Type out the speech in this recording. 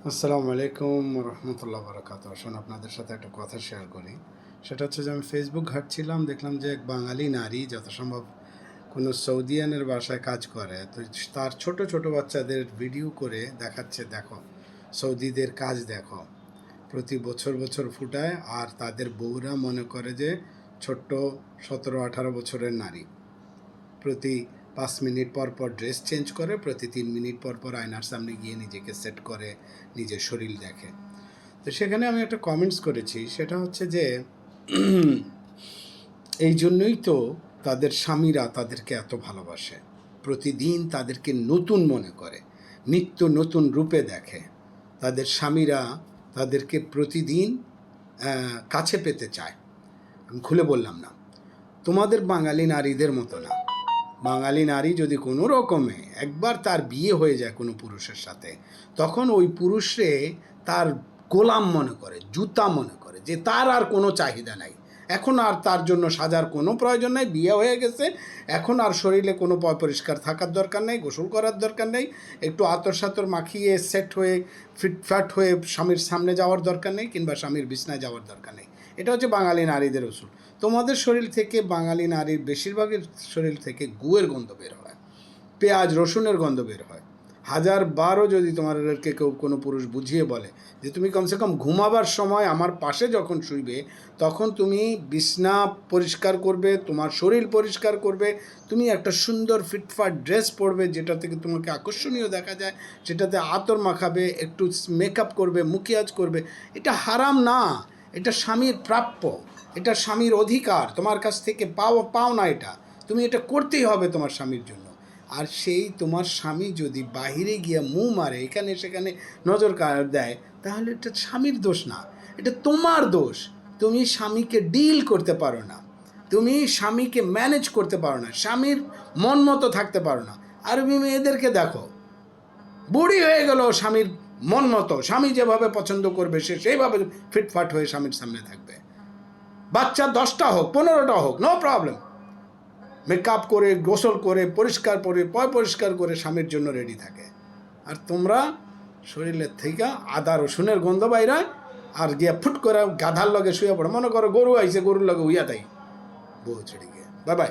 আসসালামু আলাইকুম রহমতুল্লাহ বরকাত। আসুন আপনাদের সাথে একটা কথা শেয়ার করি। সেটা হচ্ছে যে আমি ফেসবুক ঘাঁটছিলাম, দেখলাম যে এক বাঙালি নারী যত সম্ভব কোনো সৌদিয়ানের বাসায় কাজ করে, তো তার ছোট ছোট বাচ্চাদের ভিডিও করে দেখাচ্ছে, দেখো সৌদিদের কাজ দেখো, প্রতি বছর বছর ফুটায়, আর তাদের বউরা মনে করে যে ছোট্ট 17-18 বছরের নারী। প্রতি 5 মিনিট পর পর ড্রেস চেঞ্জ করে, প্রতি 3 মিনিট পর পর আয়নার সামনে গিয়ে নিজেকে সেট করে, নিজের শরীর দেখে। তো সেখানে আমি একটা কমেন্টস করেছি, সেটা হচ্ছে যে এই জন্যই তো তাদের স্বামীরা তাদেরকে এত ভালোবাসে, প্রতিদিন তাদেরকে নতুন মনে করে, নিত্য নতুন রূপে দেখে। তাদের স্বামীরা তাদেরকে প্রতিদিন কাছে পেতে চায়। আমি খুলে বললাম না, তোমাদের বাঙালি নারীদের মতো না। বাঙালি নারী যদি কোনো রকমে একবার তার বিয়ে হয়ে যায় কোনো পুরুষের সাথে, তখন ওই পুরুষে তার গোলাম মনে করে, জুতা মনে করে, যে তার আর কোনো চাহিদা নাই। এখন আর তার জন্য সাজার কোনো প্রয়োজন নেই, বিয়ে হয়ে গেছে। এখন আর শরীরে কোনো পরিষ্কার থাকার দরকার নেই, গোসল করার দরকার নেই, একটু আতর সাতর মাখিয়ে সেট হয়ে ফিটফাট হয়ে স্বামীর সামনে যাওয়ার দরকার নেই, কিংবা স্বামীর বিছনায় যাওয়ার দরকার নেই। এটা হচ্ছে বাঙালি নারীদের উসুল। তোমাদের শরীর থেকে, বাঙালি নারীর বেশিরভাগের শরীর থেকে গুয়ের গন্ধ বের হয়, পেঁয়াজ রসুনের গন্ধ বের হয়। 1000বারও যদি তোমাদেরকে কেউ কোনো পুরুষ বুঝিয়ে বলে যে তুমি কমসে কম ঘুমাবার সময় আমার পাশে যখন শুইবে, তখন তুমি বিছনা পরিষ্কার করবে, তোমার শরীর পরিষ্কার করবে, তুমি একটা সুন্দর ফিটফাট ড্রেস পরবে, যেটা থেকে তোমাকে আকর্ষণীয় দেখা যায়, সেটাতে আতর মাখাবে, একটু মেকআপ করবে, মুকিয়াজ করবে। এটা হারাম না, এটা স্বামীর প্রাপ্য, এটা স্বামীর অধিকার, তোমার কাছ থেকে পাও না এটা। তুমি এটা করতেই হবে তোমার স্বামীর জন্য। আর সেই তোমার স্বামী যদি বাহিরে গিয়ে মুখ মারে, এখানে সেখানে নজর দেয়, তাহলে এটা স্বামীর দোষ না, এটা তোমার দোষ। তুমি স্বামীকে ডিল করতে পারো না, তুমি স্বামীকে ম্যানেজ করতে পারো না, স্বামীর মন মতো থাকতে পারো না। আরবি মেয়েদেরকে দেখো, বুড়ি হয়ে গেল স্বামীর মন মতো, স্বামী যেভাবে পছন্দ করবে সে সেইভাবে ফিটফাট হয়ে স্বামীর সামনে থাকবে। বাচ্চা 10টা হোক 15টা হোক, নো প্রবলেম, মেকআপ করে, গোসল করে, পরিষ্কার করে, পরিষ্কার করে স্বামীর জন্য রেডি থাকে। আর তোমরা শরীরের থেকে আদা রসুনের গন্ধ বাইরায়, আর গিয়া ফুট করে গাধার লগে শুয়ে পড়ো, মনে করো গরু আইছে, গরুর লগে উইয়া তাই বউ ছেড়ে গিয়ে। Bye bye.